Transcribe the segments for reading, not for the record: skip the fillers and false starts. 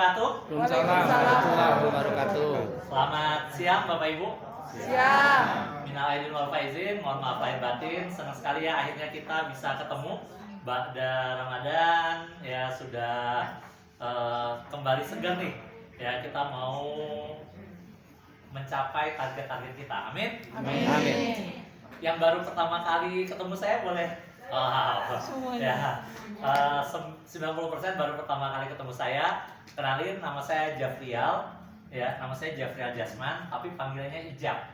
wabarakatuh. Waalaikumsalam warahmatullahi wabarakatuh. Selamat siang Bapak Ibu. Siap. Minal aidin wal faizin, mohon maaf lahir batin. Senang sekali ya akhirnya kita bisa ketemu Ba'da Ramadan ya, sudah kembali segar nih. Ya, kita mau mencapai target-target kita. Amin. Amin. Amin. Yang baru pertama kali ketemu saya boleh. Ya, 90% baru pertama kali ketemu saya. Kenalin, nama saya Jafrial. Ya, nama saya Jafrial Jasman, tapi panggilannya Ijab,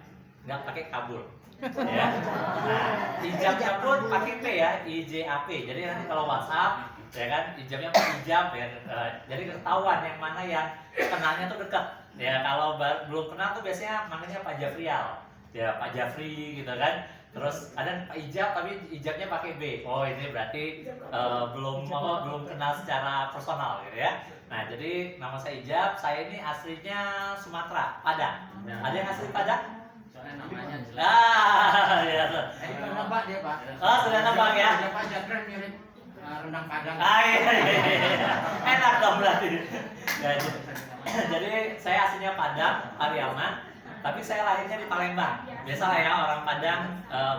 nggak pakai kabul. Ya, nah, Ijabnya pun pakai P ya, IJAP. Jadi nanti kalau WhatsApp, ya kan, Ijabnya pakai Ijab ya. Jadi ketahuan yang mana yang kenalnya tuh dekat. Ya, kalau belum kenal tuh biasanya manggilnya Pak Jafrial. Ya, Pak Jafri gitu kan. Terus ada Pak Ijab tapi Ijabnya pakai B. Oh, ini berarti belum kenal secara personal gitu ya. Nah, jadi nama saya Ijab, saya ini aslinya Sumatera, Padang. Ada yang asli Padang? Soalnya namanya jelas. Ya. Sudah nebak dia, Pak. Oh, sudah nebak ya. Ada Pak Jafran mirip rendang Padang. Iya. Enak dong berarti. Ya, jadi saya aslinya Padang, Pariaman. Tapi saya lahirnya di Palembang. Biasa lah ya, orang Padang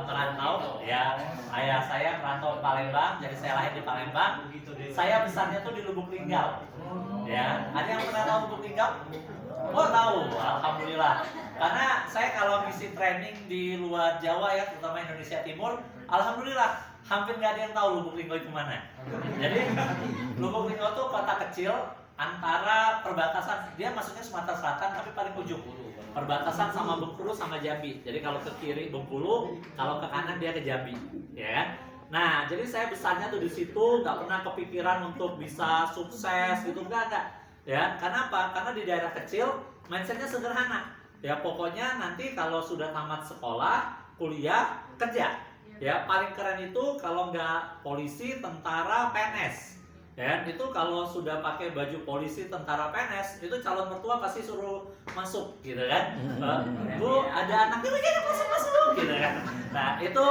merantau ya. Ayah saya merantau di Palembang, jadi saya lahir di Palembang. Saya besarnya tuh di Lubuk Linggau. Ya, ada yang pernah tahu Lubuk Linggau? Oh, tahu. Alhamdulillah. Karena saya kalau ngisi training di luar Jawa ya, terutama Indonesia Timur, alhamdulillah hampir nggak ada yang tahu Lubuk Linggau itu mana. Jadi Lubuk Linggau tuh kota kecil antara perbatasan, dia masuknya Sumatera Selatan tapi paling ujung. Perbatasan sama Bengkulu sama Jambi. Jadi kalau ke kiri Bengkulu, kalau ke kanan dia ke Jambi, ya kan? Nah, jadi saya besarnya tuh di situ, nggak pernah kepikiran untuk bisa sukses gitu, enggak. Ya, karena apa? Karena di daerah kecil mindsetnya sederhana. Ya, pokoknya nanti kalau sudah tamat sekolah, kuliah, kerja. Ya, paling keren itu kalau nggak polisi, tentara, PNS. Ya, itu kalau sudah pakai baju polisi, tentara, PNS, itu calon mertua pasti suruh masuk, gitu kan? Bu, ada anak ini masuk, gitu kan? Nah, itu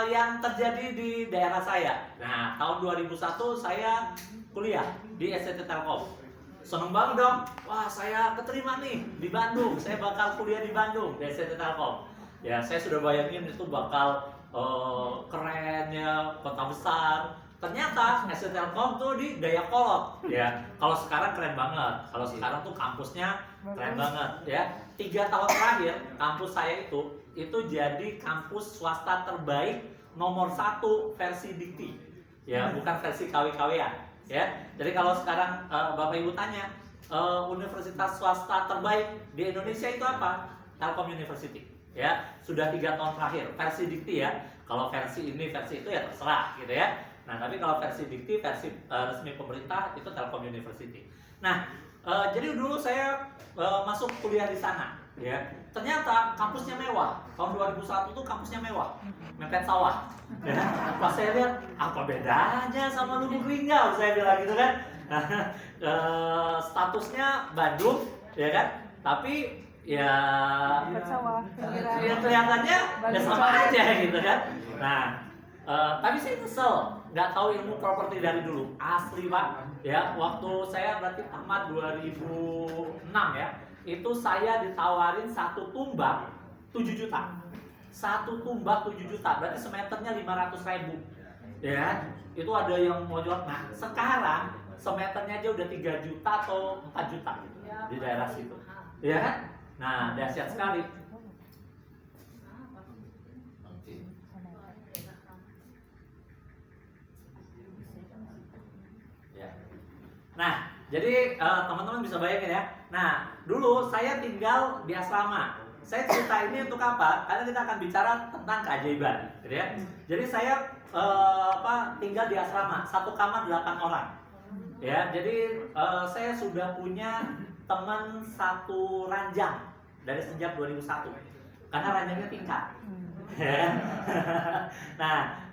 yang terjadi di daerah saya. Nah, tahun 2001 saya kuliah di SCT Telkom. Seneng banget dong. Wah, saya keterima nih di Bandung. Saya bakal kuliah di Bandung di SCT Telkom. Ya, saya sudah bayangin itu bakal keren ya, kota besar. Ternyata SCT Telkom tuh di Dayakolot, ya. Kalau sekarang keren banget. Kalau sekarang tuh kampusnya keren banget, ya. 3 tahun terakhir kampus saya itu jadi kampus swasta terbaik nomor 1 versi Dikti, ya, bukan versi KW-KW-an, ya. Jadi kalau sekarang Bapak Ibu tanya universitas swasta terbaik di Indonesia itu apa? Telkom University, ya. Sudah 3 tahun terakhir versi Dikti ya. Kalau versi ini versi itu ya terserah, gitu ya. Nah, tapi kalau versi Dikti, versi resmi pemerintah itu Telkom University. Nah, jadi dulu saya masuk kuliah di sana, ya. Ternyata kampusnya mewah. Tahun 2001 itu kampusnya mewah, mepet sawah. Ya. Pas saya lihat, apa bedanya sama Lubuk Linggau? Saya bilang gitu kan. Statusnya Bandung, ya kan? Tapi ya kelihatannya ya sama aja gitu kan. Nah, tapi saya kesel, nggak tahu ilmu properti dari dulu, asli Pak. Ya, waktu saya berarti tamat 2006 ya, itu saya ditawarin 1 tumbak 7 juta. 1 tumbak 7 juta, berarti semeternya 500.000. Ya, itu ada yang mau jual. Nah, sekarang semeternya aja udah 3 juta atau 4 juta di daerah situ. Ya kan? Nah, dahsyat sekali. Nah, jadi teman-teman bisa bayangin ya. Nah, dulu saya tinggal di asrama. Saya cerita ini untuk apa? Karena kita akan bicara tentang keajaiban, gitu ya. Jadi saya tinggal di asrama, 1 kamar 8 orang. Ya, jadi saya sudah punya teman 1 ranjang dari sejak 2001. Karena ranjangnya tingkat. Nah,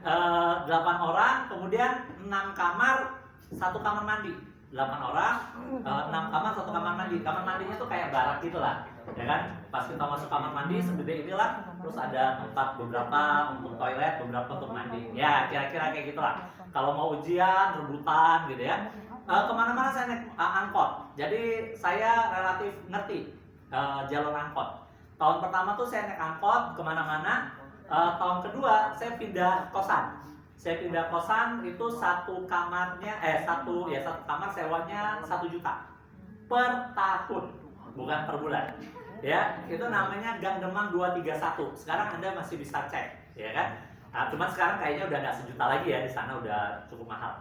8 orang, kemudian 6 kamar, 1 kamar mandi. 8 orang, 6 kamar, 1 kamar mandi. Kamar mandinya tuh kayak barak gitu lah, ya kan? Pas kita masuk kamar mandi segede inilah, terus ada tempat beberapa untuk toilet, beberapa untuk mandi. Ya, kira-kira kayak gitulah. Kalau mau ujian, rebutan gitu ya. Kemana-mana saya naik angkot. Jadi saya relatif ngerti jalur angkot. Tahun pertama tuh saya naik angkot kemana-mana. Tahun kedua saya pindah kosan. Saya pindah kosan itu satu kamar sewanya 1 juta per tahun, bukan per bulan. Ya, itu namanya Gang Demang 231. Sekarang Anda masih bisa cek, ya kan? Nah, cuman sekarang kayaknya udah nggak 1 juta lagi ya, di sana udah cukup mahal.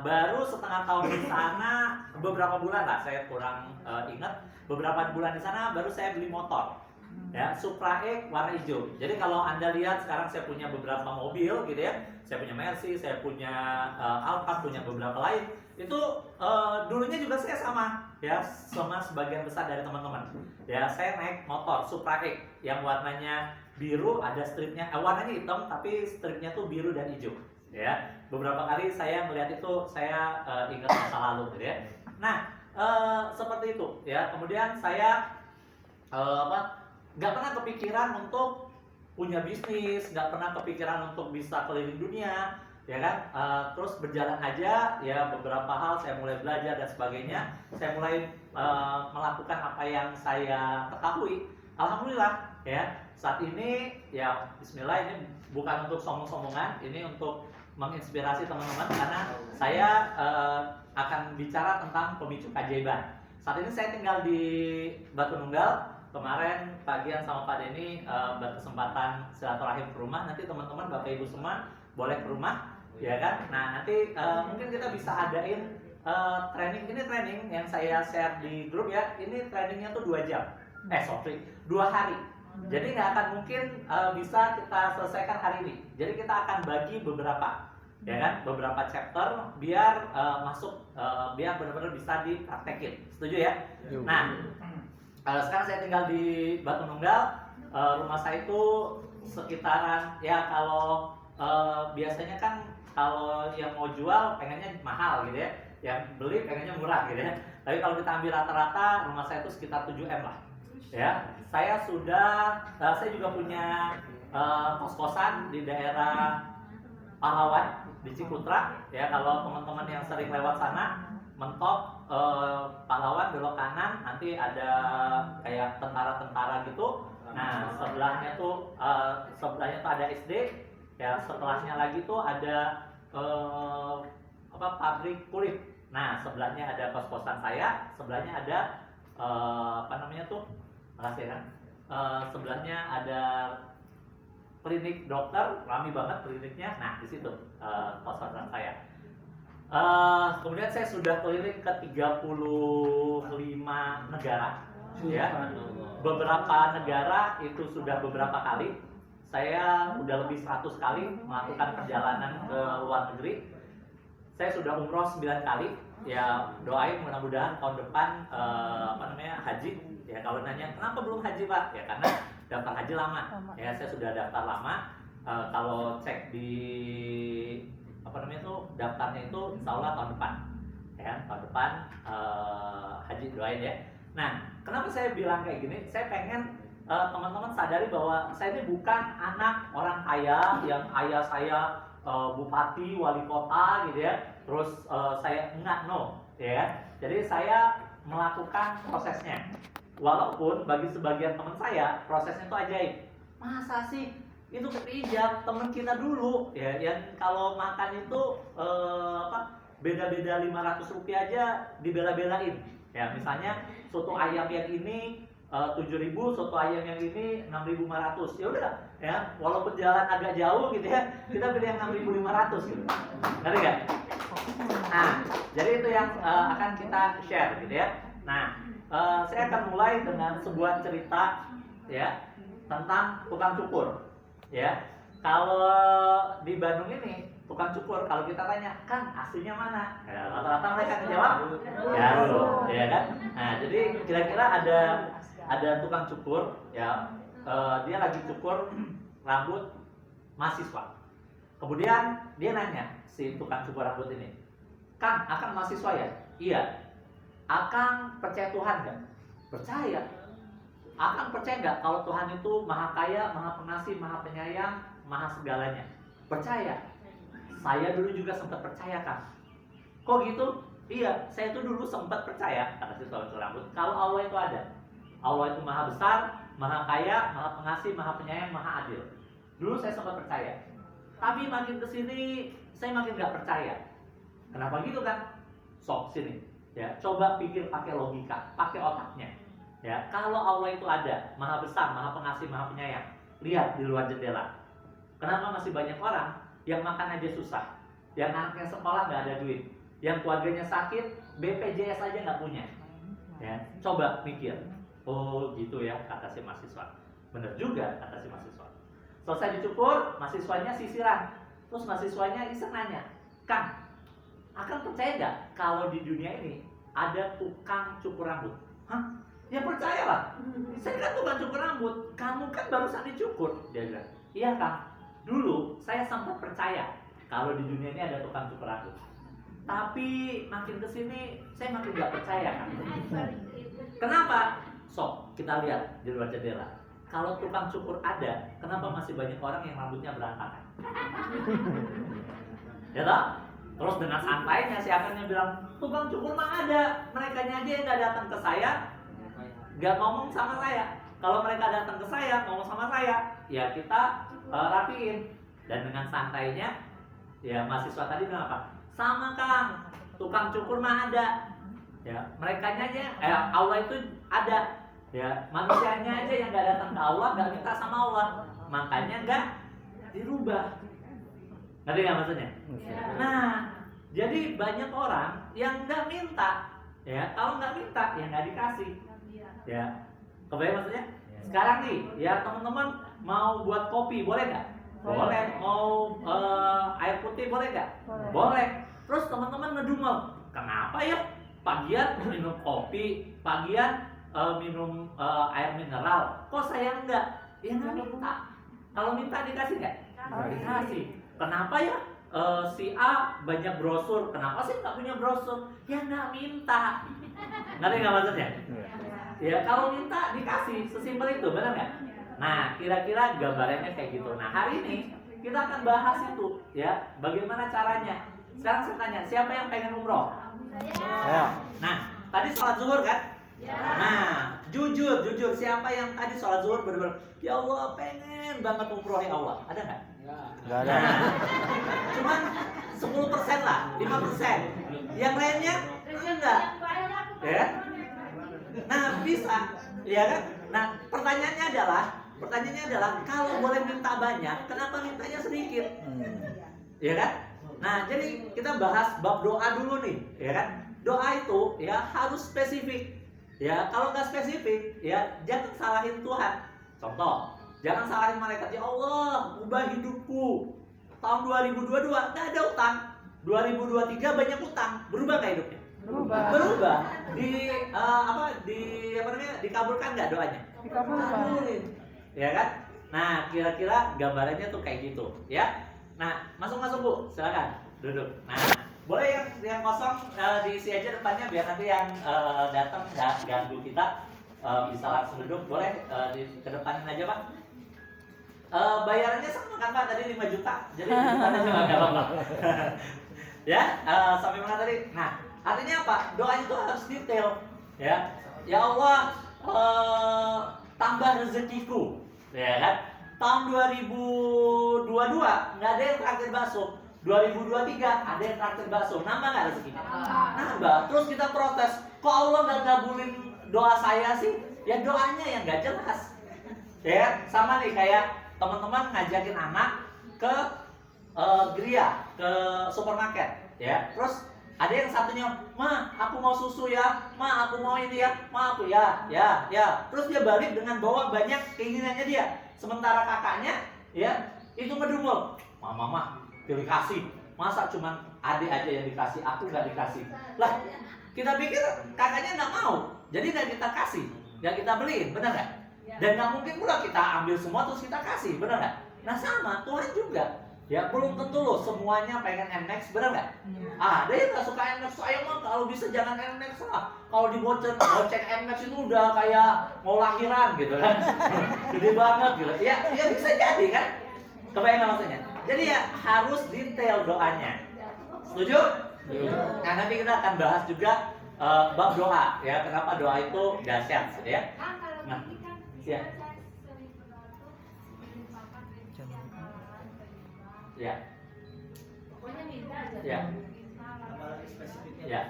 Baru setengah tahun di sana, beberapa bulan lah, saya kurang ingat. Beberapa bulan di sana baru saya beli motor, ya, Supra X warna hijau. Jadi kalau Anda lihat sekarang saya punya beberapa mobil gitu ya, saya punya Mercy, saya punya Alphard, punya beberapa lain. Itu dulunya juga saya sama, ya, sama sebagian besar dari teman-teman. Ya, saya naik motor Supra X yang warnanya biru, ada stripnya, warnanya hitam tapi stripnya tuh biru dan hijau. Ya, beberapa kali saya melihat itu, saya ingat masa lalu, gitu ya. Nah, seperti itu, ya. Kemudian saya nggak pernah kepikiran untuk punya bisnis, nggak pernah kepikiran untuk bisa keliling dunia, ya kan? Terus berjalan aja, ya, beberapa hal saya mulai belajar dan sebagainya. Saya mulai melakukan apa yang saya ketahui. Alhamdulillah, ya. Saat ini, ya, Bismillah, ini bukan untuk sombong-sombongan, ini untuk menginspirasi teman-teman karena saya akan bicara tentang pemicu keajaiban. Saat ini saya tinggal di Batu Nunggal. Kemarin pagian sama Pak Denny berkesempatan silaturahim ke rumah. Nanti teman-teman Bapak Ibu semua boleh ke rumah, ya kan? Nah, nanti mungkin kita bisa adain training. Ini training yang saya share di grup, ya. Ini trainingnya tuh 2 jam. 2 hari. Jadi nggak akan mungkin bisa kita selesaikan hari ini. Jadi kita akan bagi beberapa, ya kan, beberapa chapter biar biar benar-benar bisa dipraktekin. Setuju ya? Nah, sekarang saya tinggal di Batu Nunggal. Rumah saya itu sekitaran, ya, kalau biasanya kan kalau yang mau jual pengennya mahal gitu ya, yang beli pengennya murah gitu ya. Tapi kalau kita ambil rata-rata, rumah saya itu sekitar 7 M lah. Ya, saya juga punya kos-kosan di daerah Pahlawan di Ciputra, ya. Kalau teman-teman yang sering lewat sana, mentok Pahlawan belok kanan, nanti ada kayak tentara-tentara gitu. Nah, sebelahnya tuh ada SD, ya. Setelahnya lagi tuh ada pabrik kulit. Nah, sebelahnya ada kos-kosan saya, sebelahnya ada makasih kan. Sebelahnya ada klinik dokter, rame banget kliniknya. Nah, di situ kos-kosan saya. Kemudian saya sudah keliling ke 35 negara, ya. Beberapa negara itu sudah beberapa kali. Saya udah lebih 100 kali melakukan perjalanan ke luar negeri. Saya sudah umroh 9 kali. Ya, doain mudah-mudahan tahun depan haji. Ya, kalau nanya kenapa belum haji, Pak? Ya, karena daftar haji lama. Ya, saya sudah daftar lama. Kalau cek di daftarnya itu insya Allah tahun depan, ya, tahun depan haji, doain ya. Nah, kenapa saya bilang kayak gini? Saya pengen teman-teman sadari bahwa saya ini bukan anak orang kaya yang ayah saya bupati, wali kota gitu ya. Terus saya enggak, no, ya. Jadi saya melakukan prosesnya. Walaupun bagi sebagian teman saya prosesnya itu ajaib. Masa sih? Itu kepijak teman kita dulu, ya, yang kalau makan itu beda-beda 500 rupiah aja dibela-belain, ya. Misalnya soto ayam yang ini 7.000, soto ayam yang ini 6.500. Ya udah, ya, walaupun jalan agak jauh gitu ya, kita pilih yang 6.500 gitu. Ngerti nggak? Nah, jadi itu yang akan kita share gitu ya. Nah, saya akan mulai dengan sebuah cerita, ya, tentang tukang cukur. Ya, kalau di Bandung ini tukang cukur, kalau kita tanya, Kang, aslinya mana? Ya, rata-rata mereka menjawab, Garut, ya kan? Nah, jadi kira-kira ada tukang cukur, ya, dia lagi cukur rambut mahasiswa. Kemudian dia nanya si tukang cukur rambut ini, Kang, Akang mahasiswa ya? Iya. Akang percaya Tuhan nggak? Percaya. Akang percaya nggak kalau Tuhan itu maha kaya, maha pengasih, maha penyayang, maha segalanya? Percaya. Saya dulu juga sempat percaya, Kang. Kok gitu? Iya, saya tuh dulu sempat percaya, kata si tukang cukur rambut, kalau Allah itu ada. Allah itu maha besar, maha kaya, maha pengasih, maha penyayang, maha adil. Dulu saya sempat percaya. Tapi makin kesini, saya makin gak percaya. Kenapa gitu kan? Sok sini, ya coba pikir pakai logika, pakai otaknya. Ya, kalau Allah itu ada, maha besar, maha pengasih, maha penyayang. Lihat di luar jendela. Kenapa masih banyak orang yang makan aja susah, yang anaknya sekolah nggak ada duit, yang keluarganya sakit, BPJS aja nggak punya. Ya, coba mikir. Oh gitu ya, kata si mahasiswa. Bener juga, kata si mahasiswa. Selesai dicukur, mahasiswanya sisiran. Terus mahasiswanya iseng nanya, Kang, akan percaya nggak kalau di dunia ini ada tukang cukur rambut? Hah? Ya percayalah. Saya kan tukang cukur rambut. Kamu kan barusan dicukur. Dia bilang, iya Kang. Dulu saya sempat percaya kalau di dunia ini ada tukang cukur rambut. Tapi makin kesini saya makin nggak percaya kan. Kenapa? Sok kita lihat di luar jendela. Kalau tukang cukur ada, kenapa masih banyak orang yang rambutnya berantakan? Ya toh? Terus dengan santainya si akannya bilang, tukang cukur mah ada, mereka aja yang nggak datang ke saya, nggak ngomong sama saya. Kalau mereka datang ke saya, ngomong sama saya, ya kita rapiin. Dan dengan santainya, ya mahasiswa tadi bilang apa? Sama Kang, tukang cukur mah ada. Ya, mereka aja, Allah itu ada. Ya, manusianya aja yang nggak datang ke Allah, nggak minta sama Allah, makanya nggak dirubah. Ngerti nggak maksudnya? Nah, jadi banyak orang yang nggak minta. Ya, kalau nggak minta, ya nggak dikasih. Ya, kebayang maksudnya? Sekarang nih, ya teman-teman mau buat kopi, boleh nggak? Boleh. Mau air putih, boleh nggak? Boleh. Terus teman-teman ngedumel, kenapa ya? Pagian minum kopi, pagian minum air mineral. Kok saya enggak? Ya nggak minta. Kalau minta dikasih nggak? Dikasih. Kenapa ya? Si A banyak brosur, kenapa sih nggak punya brosur? Ya nggak minta. Ngerti nggak maksudnya? Ya kalau minta dikasih, sesimpel itu, benar nggak? Nah, kira-kira gambarannya kayak gitu. Nah, hari ini kita akan bahas itu, ya, bagaimana caranya. Sekarang saya tanya, siapa yang pengen umroh? Saya. Nah, tadi sholat zuhur kan? Nah, jujur, siapa yang tadi sholat zuhur benar-benar, ya Allah pengen banget umroh ya Allah, ada nggak? Nggak ada. Nah, cuman 10% lah, 5%. Yang lainnya enggak. Ya? Nah, bisa, ya kan? Nah, pertanyaannya adalah kalau boleh minta banyak, kenapa mintanya sedikit? Ya kan? Nah, jadi kita bahas bab doa dulu nih, ya kan? Doa itu ya harus spesifik. Ya, kalau nggak spesifik, ya jangan salahin Tuhan. Contoh, jangan salahin malaikat, ya Allah, ubah hidupku. Tahun 2022 nggak ada utang, 2023 banyak utang, berubah nggak hidupnya? Berubah. Dikabulkan nggak doanya? Dikabulin. Ya kan? Nah, kira-kira gambarannya tuh kayak gitu, ya. Nah, masuk Bu, silakan duduk. Nah, boleh yang kosong diisi aja depannya biar nanti yang datang nggak ganggu kita, bisa langsung duduk. Boleh kedepanin aja Pak. Bayarannya sama kan Pak, tadi 5 juta, jadi 5 juta aja nggak apa-apa. Ya, sampai mana tadi? Nah, artinya apa? Doa itu harus detail, ya. Ya Allah, tambah rezekiku, ya kan? Tahun 2022 nggak ada yang traktir bakso, 2023 ada yang traktir bakso, nambah nggak rezekinya? Nambah. Terus kita protes, kok Allah nggak gabulin doa saya sih? Ya doanya yang nggak jelas. Ya, sama nih kayak teman-teman ngajakin anak ke Gria, ke supermarket, ya. Terus ada yang satunya, Ma, aku mau susu ya, Ma, aku mau ini ya, Ma, aku ya. Terus dia balik dengan bawa banyak keinginannya dia. Sementara kakaknya, ya, itu ngedumel, Mama, pilih kasih. Masa cuman adik aja yang dikasih, aku nggak dikasih. Lah, kita pikir kakaknya nggak mau, jadi nggak kita kasih, nggak kita beliin, benar nggak? Dan nggak mungkin pula kita ambil semua terus kita kasih, benar nggak? Nah sama, Tuhan juga. Ya belum tentu loh semuanya pengen NMAX, benar nggak? Ada yang nggak suka NMAX, saya mah kalau bisa jangan NMAX lah. Kalau gocek NMAX itu udah kayak mau lahiran gitu kan, gede banget gitu. Ya bisa jadi kan? Kebayang nggak maksudnya? Jadi ya harus detail doanya. Setuju? Nah, nanti kita akan bahas juga bab doa ya. Kenapa doa itu dahsyat ya. Nah, ya. Ya. Ya. Ya.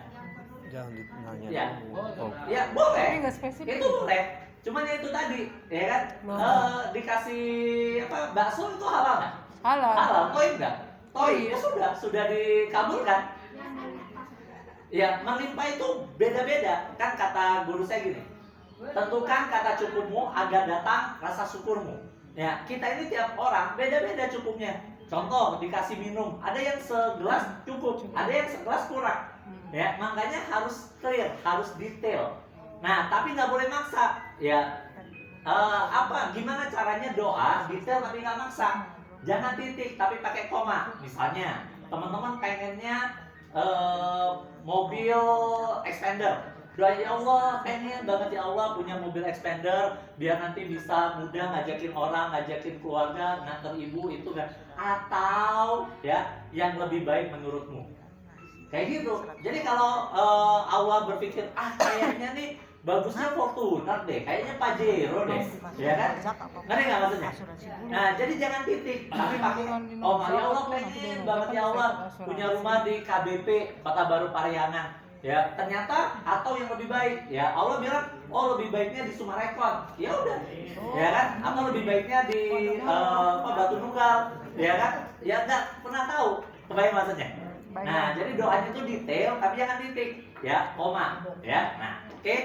Jangan ditanya. Ya. Oh. Ya, boleh. Tapi nggak spesifik. Itu boleh. Cuman ya itu tadi, ya kan? Dikasih apa? Bakso itu halal nggak? Halal. Halal, toib nggak? Toib ya sudah dikabulkan. Ya, melimpah itu beda-beda. Kan kata guru saya gini, tentukan kata cukupmu agar datang rasa syukurmu. Ya, kita ini tiap orang beda-beda cukupnya. Contoh, dikasih minum, ada yang segelas cukup, ada yang segelas kurang. Ya, makanya harus clear, harus detail. Nah, tapi nggak boleh maksa. Ya, gimana caranya doa detail tapi nggak maksa. Jangan titik tapi pakai koma. Misalnya, teman-teman pengennya mobil expander. Doa ya Allah, pengen banget ya Allah punya mobil expander biar nanti bisa mudah ngajakin orang, ngajakin keluarga, nganter ibu itu kan. Atau ya yang lebih baik menurutmu. Kayak gitu. Jadi kalau Allah berpikir kayaknya nih bagusnya Fortuner deh, kayaknya Pajero deh, ya kan? Ngerti nggak maksudnya? Nah, jadi jangan titik, tapi pakai oh ya Allah pengen banget ya Allah punya rumah di KBP Kota Baru Parahyangan. Ya, ternyata atau yang lebih baik, ya Allah bilang, oh lebih baiknya di Sumarekon, ya udah, ya kan? Atau lebih baiknya di Batu Nunggal, ya kan? Ya nggak pernah tahu, kebayang maksudnya. Nah, jadi doanya itu detail, tapi jangan titik, ya, koma, ya. Nah, oke,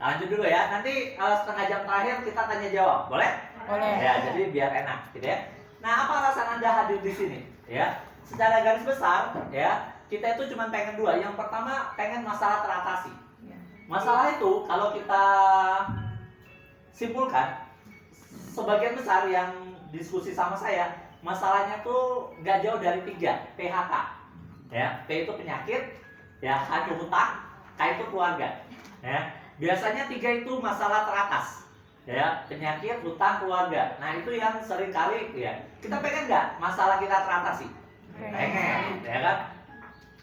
lanjut dulu ya. Nanti setengah jam terakhir kita tanya jawab, boleh? Boleh. Ya, jadi biar enak, gitu ya. Nah, apa alasan Anda hadir di sini? Ya, secara garis besar, ya. Kita itu cuma pengen dua. Yang pertama pengen masalah teratasi. Masalah itu kalau kita simpulkan, sebagian besar yang diskusi sama saya, masalahnya tuh nggak jauh dari 3, PHK. Ya, P itu penyakit, ya H itu hutang, K itu keluarga. Ya, biasanya 3 itu masalah teratas. Ya, penyakit, hutang, keluarga. Nah itu yang sering kali ya. Kita pengen nggak masalah kita teratasi? Pengen, ya kan?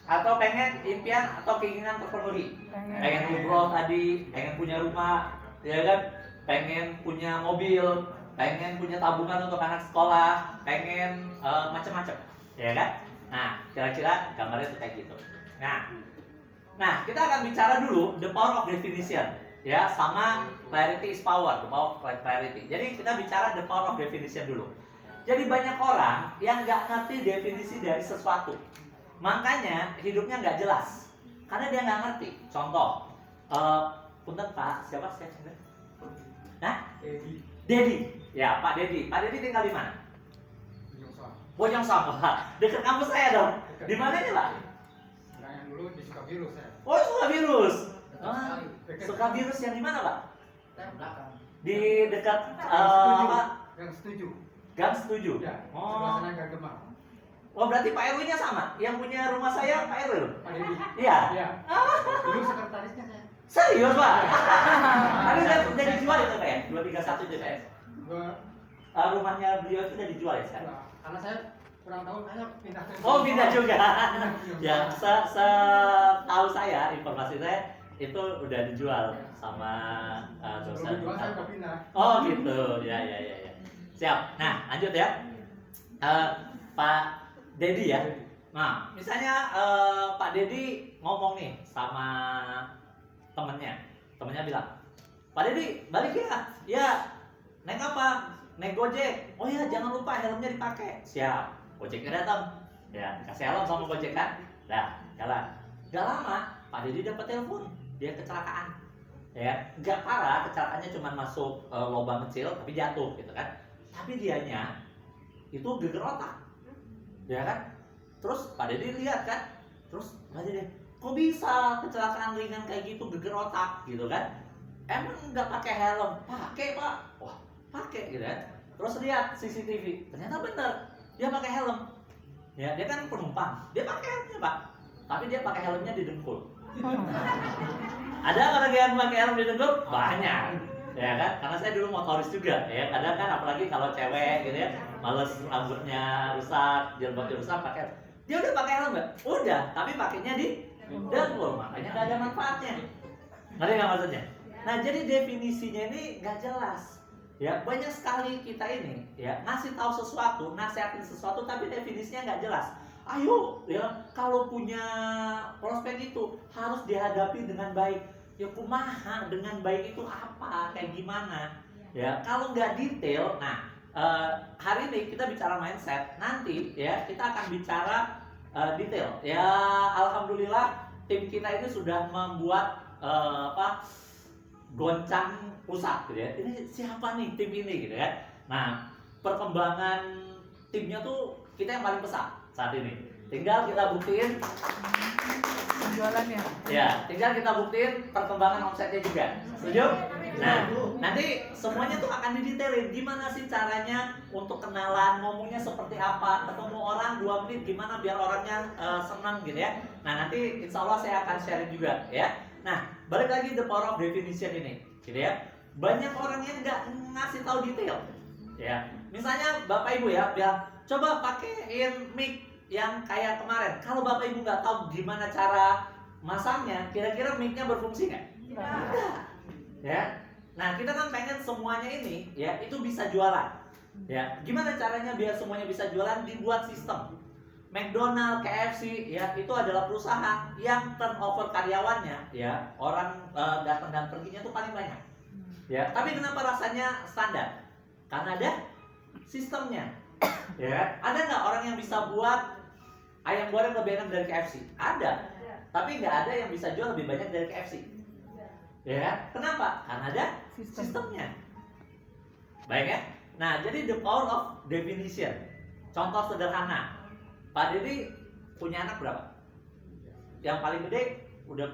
Atau pengen impian atau keinginan terpenuhi, pengen umroh tadi, pengen punya rumah, ya kan, pengen punya mobil, pengen punya tabungan untuk anak sekolah, pengen macam-macam, ya kan. Nah, kira-kira gambarnya itu kayak gitu. Nah, kita akan bicara dulu the power of definition, ya, sama clarity is power, the power of clarity. Jadi kita bicara the power of definition dulu. Jadi banyak orang yang nggak ngerti definisi dari sesuatu. Makanya hidupnya nggak jelas karena dia nggak ngerti. Contoh, punten Pak, siapa saya? Nah, Dedi. Ya, Pak Dedi. Pak Dedi tinggal di mana? Bojong Soang. Dekat kampus saya dong. Di mana ini Pak? Yang dulu di Sukavirus saya. Oh, Sukavirus. Sukavirus yang di mana Pak? Di dekat apa? Yang setuju. Gang Setuju. Ya. Oh. Sebelah sana Gang Demang. Oh, berarti Pak RW-nya sama? Yang punya rumah saya Pak RW loh? Pak Dedi. Iya. Iya. Dulu sekretarisnya saya. Serius Pak? Tapi udah dijual itu Pak ya? 231 itu saya. Rumahnya beliau itu udah dijual ya sekarang? Karena saya kurang tahu, saya pindah ke. Oh, pindah juga. Ya, setahu saya, informasi saya itu udah dijual sama dosen. Sebelum dijual saya udah pindah. Oh gitu, ya. Siap. Nah, lanjut ya. Pak Dedi ya. Nah, misalnya Pak Dedi ngomong nih sama temennya bilang, Pak Dedi balik ya. Ya, naik apa? Naik Gojek. Oh ya, jangan lupa helmnya dipakai. Siap. Gojeknya datang. Ya, kasih helm sama Gojek kan. Dah, jalan. Gak lama, Pak Dedi dapat telepon. Dia kecelakaan. Ya, gak parah, kecelakaannya cuma masuk lubang kecil tapi jatuh gitu kan. Tapi dianya itu geger otak. Ya kan? Terus Pak Dedi lihat kan? Terus Pak Dedi, kok bisa kecelakaan ringan kayak gitu geger otak gitu kan? Emang nggak pakai helm? Pakai Pak. Wah, pakai gitu kan? Terus lihat CCTV, ternyata bener dia pakai helm. Ya, dia kan penumpang, dia pakai helmnya Pak. Tapi dia pakai helmnya di dengkul. Ada orang yang pakai helm di dengkul? Banyak. Ya kan? Karena saya dulu motoris juga, ya. Kadang kan apalagi kalau cewek gitu ya, males rambutnya rusak, jilbabnya rusak, pakai. Dia udah pakai helm nggak? Udah, tapi pakainya di dengkul, makanya nggak ada manfaatnya. Ngerti nggak maksudnya? Nah, jadi definisinya ini nggak jelas. Ya, banyak sekali kita ini ya ngasih tahu sesuatu, nasihatin sesuatu, tapi definisinya nggak jelas. Ayo, ya kalau punya prospek itu harus dihadapi dengan baik. Ya kumaha dengan baik itu apa? Kayak gimana? Ya, kalau nggak detail, nah hari ini kita bicara mindset, nanti ya kita akan bicara detail. Ya, alhamdulillah tim kita ini sudah membuat goncang pusat gitu ya. Ini siapa nih tim ini gitu kan. Nah, perkembangan timnya tuh kita yang paling pesat saat ini. Tinggal kita buktiin penjualannya. ya, tinggal kita buktiin perkembangan omsetnya juga. Setuju? Nah, nanti semuanya tuh akan didetailin gimana sih caranya untuk kenalan, ngomongnya seperti apa, ketemu orang 2 menit gimana biar orangnya senang gitu ya. Nah, nanti insya Allah saya akan sharing juga ya. Nah, balik lagi the power of definition ini, gitu ya. Banyak orang yang nggak ngasih tahu detail, ya. Misalnya Bapak Ibu ya, bilang coba pakein mic yang kayak kemarin. Kalau Bapak Ibu nggak tahu gimana cara masangnya, kira-kira mic-nya berfungsi nggak? Tidak. Ya. Nah, kita kan pengen semuanya ini, ya, itu bisa jualan. Ya, gimana caranya biar semuanya bisa jualan? Dibuat sistem. McDonald, KFC, ya itu adalah perusahaan yang turnover karyawannya, ya orang datang dan perginya tuh paling banyak, ya. Tapi kenapa rasanya standar? Karena ada sistemnya, ya. Ada nggak orang yang bisa buat ayam goreng lebih enak dari KFC? Ada, tapi nggak ada yang bisa jual lebih banyak dari KFC, ya. Kenapa? Karena ada sistemnya. Baik ya. Nah, jadi the power of definition. Contoh sederhana. Pak Dedi punya anak berapa? Yang paling gede udah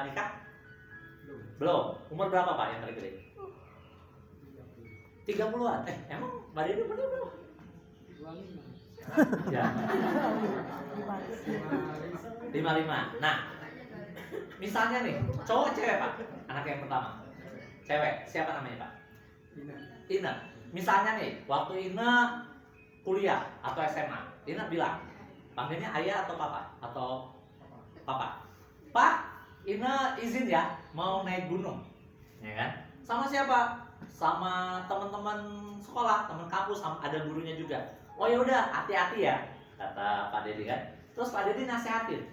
nikah? Belum. Umur berapa Pak yang paling gede? 30-an. Emang Pak Dedi umurnya berapa? 25. Ya. 55. Nah, misalnya nih, cowok cewek Pak? Anak yang pertama. Cewek. Siapa namanya Pak? Ina. Misalnya nih, waktu Ina kuliah atau SMA, Ina bilang, panggilnya ayah atau papa? Atau papa? Pak, Ina izin ya mau naik gunung, ya kan? Sama siapa? Sama teman-teman sekolah, teman kampus, sama ada gurunya juga. Oh ya udah, hati-hati ya, kata Pak Dedi kan. Terus Pak Dedi nasihatin,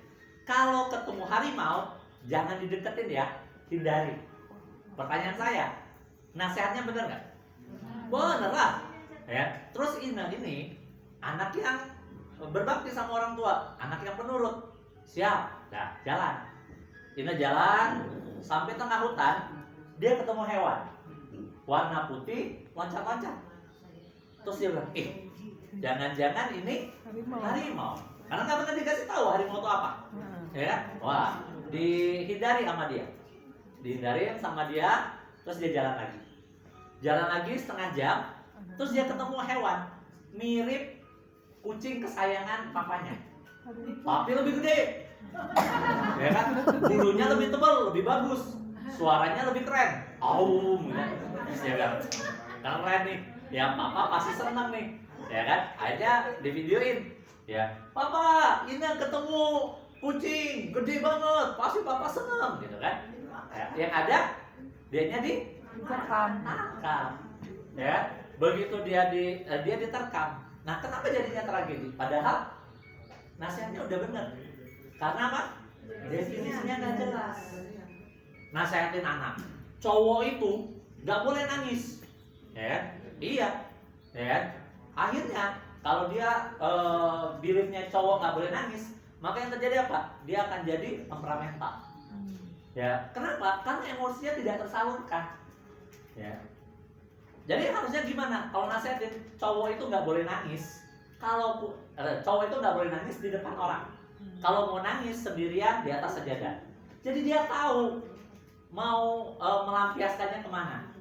kalau ketemu harimau jangan dideketin ya, hindari. Pertanyaan saya, nasihatnya bener nggak? Bener lah. Ya, terus Ina ini anak yang berbakti sama orang tua, anak yang penurut. Siap, nah jalan. Ina jalan sampai tengah hutan, dia ketemu hewan warna putih, loncat-loncat. Terus dia bilang, jangan-jangan ini harimau. Karena nggak pernah dikasih tahu harimau itu apa. Ya, wah, dihindari sama dia, dihindarin sama dia. Terus dia jalan lagi setengah jam. Terus dia ketemu hewan mirip kucing kesayangan papanya, tapi lebih gede, ya kan? Bulunya lebih tebal, lebih bagus, suaranya lebih keren. Aum, ya kan? Karena keren nih, ya papa pasti senang nih, ya kan? Akhirnya divideoin, ya papa ini ketemu kucing gede banget, pasti papa senang, gitu kan? Ya, yang ada dianya ditangkap, ya. Begitu dia diterkam. Nah, kenapa jadinya tragedi? Padahal nasihatnya udah bener. Karena apa? Definisinya nggak jelas. Nasihatin anak, cowok itu nggak boleh nangis, ya? Iya, ya. Akhirnya kalau dia bibirnya cowok nggak boleh nangis, maka yang terjadi apa? Dia akan jadi temperamental. Ya, kenapa? Karena emosinya tidak tersalurkan. Ya. Jadi harusnya gimana? Kalau nasihatin cowok itu nggak boleh nangis. Kalau cowok itu nggak boleh nangis di depan orang. Kalau mau nangis sendirian di atas sejadah. Jadi dia tahu mau melampiaskannya kemana.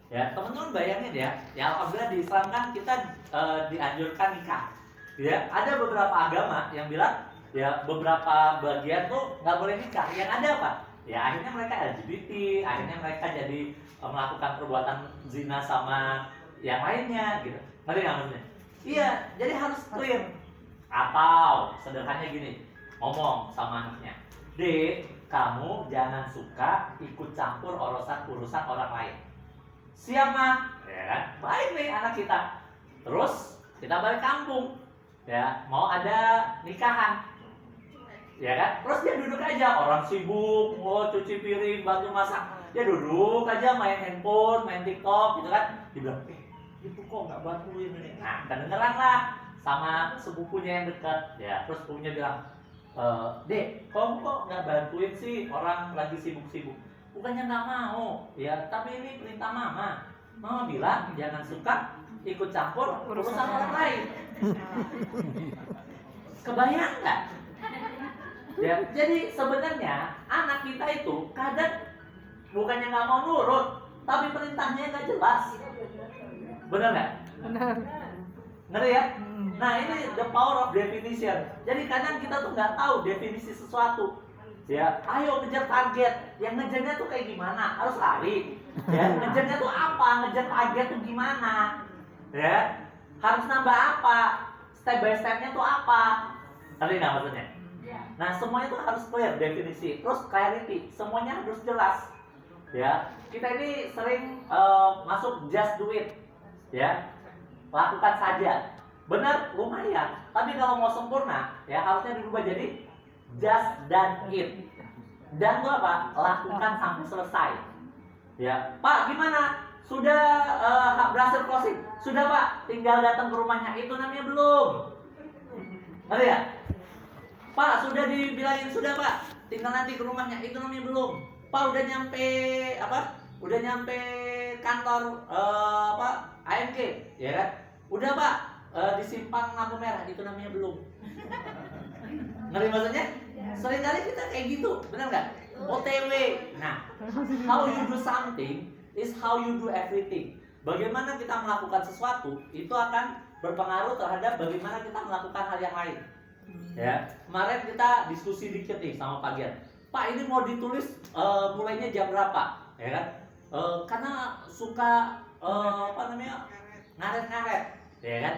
Ya, teman-teman bayangin ya. Ya alhamdulillah di Islam kan kita dianjurkan nikah. Ya, ada beberapa agama yang bilang ya beberapa bagian tuh nggak boleh nikah. Yang ada apa? Ya akhirnya mereka LGBT, akhirnya mereka jadi melakukan perbuatan zina sama yang lainnya gitu. Ngerti nggak maksudnya? Iya, jadi harus clear. Atau sederhananya gini, ngomong sama anaknya, Dek, kamu jangan suka ikut campur urusan orang lain. Siap mah, ya kan? Baik nih anak kita. Terus kita balik kampung, ya mau ada nikahan, ya kan? Terus dia duduk aja, orang sibuk, mau cuci piring, bantu masak, dia duduk aja main handphone, main TikTok, gitu kan? Dibilang, itu kok nggak bantuin ini? Nah, kedengeran lah sama sepupunya yang dekat, ya. Terus sepupunya bilang, Dek, kamu kok nggak bantuin sih? Orang lagi sibuk-sibuk. Bukannya nggak mau, ya. Tapi ini perintah mama. Mama bilang jangan suka ikut campur urusan orang lain. Kebayang nggak? Ya, jadi sebenarnya anak kita itu kadang bukannya nggak mau nurut, tapi perintahnya nggak jelas. Benar nggak? Benar. Ngeri ya? Nah, ini the power of definition. Jadi kadang kita tuh nggak tahu definisi sesuatu. Ya, ayo ngejar target. Yang ngejarnya tuh kayak gimana? Harus lari. Ya, ngejarnya tuh apa? Ngejar target tuh gimana? Ya, harus nambah apa? Step by stepnya tuh apa? Ngerti nggak maksudnya? Nah, semuanya tuh harus clear definisi. Terus clarity. Semuanya harus jelas. Ya, kita ini sering masuk just do it. Ya, lakukan saja. Benar, lumayan. Tapi kalau mau sempurna, ya harusnya dirubah jadi just done it. Dan itu apa? Lakukan sampai selesai. Ya, Pak, gimana? Sudah berhasil closing? Sudah, Pak. Tinggal datang ke rumahnya. Itu namanya belum. Ngerti ya? Pak, sudah dibilangin sudah, Pak. Tinggal nanti ke rumahnya. Itu namanya belum. Pak, udah nyampe apa? Udah nyampe kantor AMG, ya kan? Udah, Pak. Di simpang lampu merah, itu namanya belum. Ngerti maksudnya? Seringkali kita kayak gitu, benar nggak? OTW. Nah, how you do something is how you do everything. Bagaimana kita melakukan sesuatu itu akan berpengaruh terhadap bagaimana kita melakukan hal yang lain. Ya, kemarin kita diskusi dikit nih sama Pak Gian. Pak, ini mau ditulis mulainya jam berapa? Ya kan? Karena suka ngaret-ngaret, ya kan?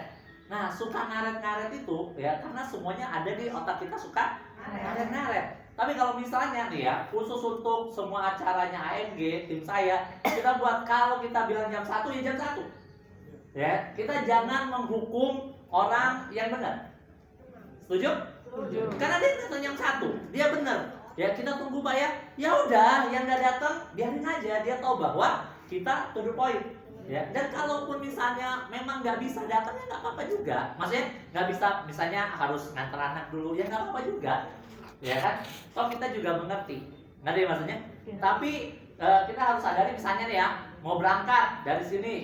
Nah, suka ngaret-ngaret itu ya karena semuanya ada di otak kita suka ngaret-ngaret. Tapi kalau misalnya nih ya, khusus untuk semua acaranya AMG, tim saya, kita buat kalau kita bilang jam 1 ya jam 1. Ya, kita jangan menghukum orang yang benar. Setuju? Setuju. Karena dia datang jam 1, dia benar. Ya, kita tunggu Pak ya. Ya udah, yang nggak datang biarin aja, dia tahu bahwa kita to the point. Ya, dan kalaupun misalnya memang nggak bisa datang ya nggak apa-apa juga. Maksudnya nggak bisa, misalnya harus nganter anak dulu ya nggak apa-apa juga, ya kan? Toh kita juga mengerti, ngerti maksudnya. Ya. Tapi kita harus sadari misalnya nih ya, mau berangkat dari sini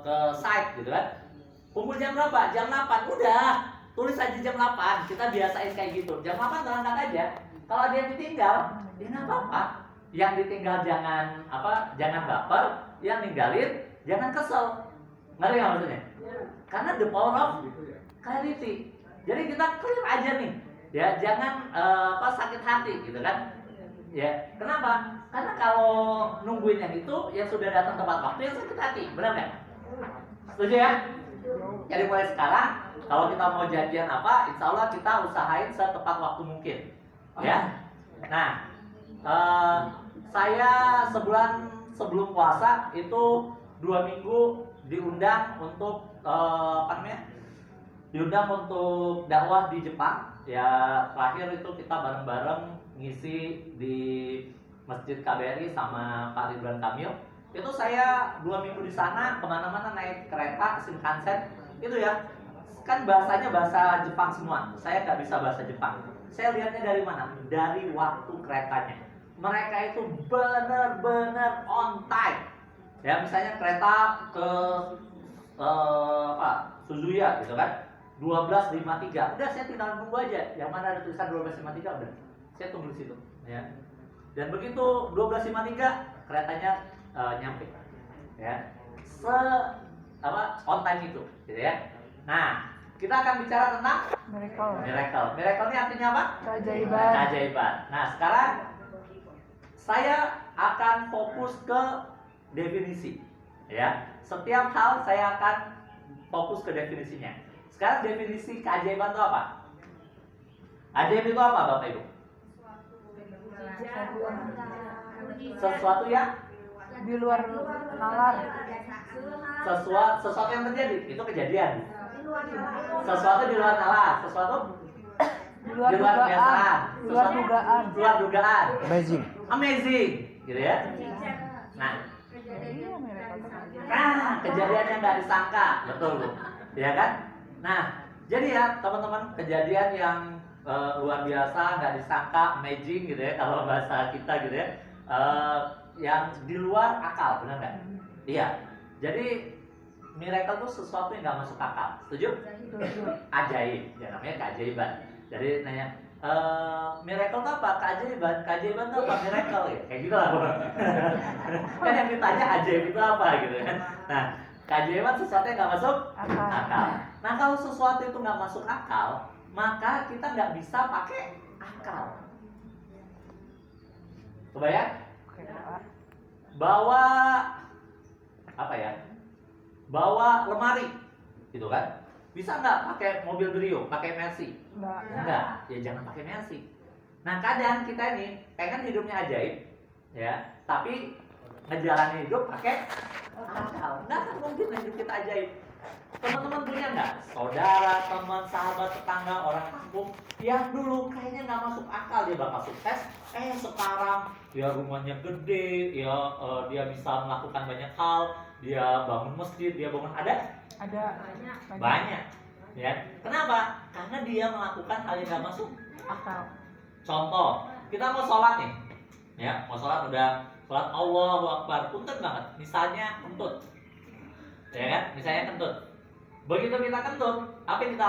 ke site gitu kan, kumpul jam berapa? Jam 8. Udah, tulis aja jam 8. Kita biasain kayak gitu. Jam 8 berangkat aja. Kalau dia ditinggal, ya nggak apa-apa. Yang ditinggal jangan baper. Yang ninggalin jangan kesel. Ngerti nggak maksudnya? Karena the power of clarity. Jadi kita clear aja nih, ya jangan sakit hati gitu kan? Ya, kenapa? Karena kalau nungguin yang itu, yang sudah datang tepat waktu yang sakit hati, benar nggak? Setuju ya? Jadi mulai sekarang, kalau kita mau janjian apa, insya Allah kita usahain setepat waktu mungkin, ya. Nah, saya sebulan sebelum puasa itu 2 minggu diundang untuk diundang untuk dakwah di Jepang. Ya terakhir itu kita bareng-bareng ngisi di Masjid KBRI sama Pak Ridwan Kamil. Itu saya 2 minggu di sana, kemana-mana naik kereta Shinkansen. Itu ya, kan bahasanya bahasa Jepang semua. Saya nggak bisa bahasa Jepang. Saya lihatnya dari mana? Dari waktu keretanya. Mereka itu benar-benar on time. Ya, misalnya kereta ke Suzuya gitu kan, 12.53. Udah, saya tinggal nunggu aja. Yang mana ada tulisan 12.53 udah. Saya tunggu di situ, ya. Dan begitu 12.53 keretanya nyampe. Ya. On time itu, gitu ya. Nah, kita akan bicara tentang Miracle. Miracle ini artinya apa? Keajaiban. Keajaiban. Nah, sekarang saya akan fokus ke definisi, ya. Setiap hal saya akan fokus ke definisinya. Sekarang definisi keajaiban itu apa? Ajaib itu apa Bapak Ibu? Sesuatu yang Di luar nalar. sesuatu yang terjadi, itu kejadian. Sesuatu di luar nalar, sesuatu Di luar di luar dugaan. kebiasaan, Di luar sesuatu dugaan. di luar dugaan. Amazing. Amazing, gitu ya. Nah, Iya, miracle terjadi. kejadian yang nggak disangka, betul Bu, ya kan? Nah, jadi ya teman-teman, kejadian yang luar biasa, nggak disangka, amazing gitu ya, kalau bahasa kita gitu ya, yang di luar akal, benar nggak? Iya. Jadi miracle itu sesuatu yang nggak masuk akal, setuju? Setuju. Ajaib, ya namanya keajaiban. Jadi nanya, miracle itu apa? Keajaiban. Keajaiban itu apa? Miracle ya, kayak gitu lah. Kan yang ditanya ajaib itu apa gitu kan? Nah, keajaiban sesuatu yang nggak masuk akal. Nah, kalau sesuatu itu nggak masuk akal, maka kita nggak bisa pakai akal. Kebayang? Oke, Pak. Bawa apa ya? Bawa lemari, gitu kan? Bisa nggak pakai mobil Brio, pakai Mercy? Enggak. Enggak, ya jangan pakai Mercy. Nah, kadang kita ini pengen hidupnya ajaib, ya, tapi ngejalanin hidup pakai akal. Nggak akan mungkin hidup kita ajaib. Teman-teman punya nggak saudara, teman, sahabat, tetangga, orang kampung yang dulu kayaknya nggak masuk akal dia bakal sukses, sekarang dia rumahnya gede, ya dia bisa melakukan banyak hal, dia bangun masjid, dia bangun Ada banyak, ya. Kenapa? Karena dia melakukan hal yang nggak masuk. akal. Contoh, kita mau sholat nih, ya, mau sholat udah sholat Allahu Akbar, punten banget. Misalnya kentut, ya kan? Misalnya kentut. Begitu kita kentut, apa yang kita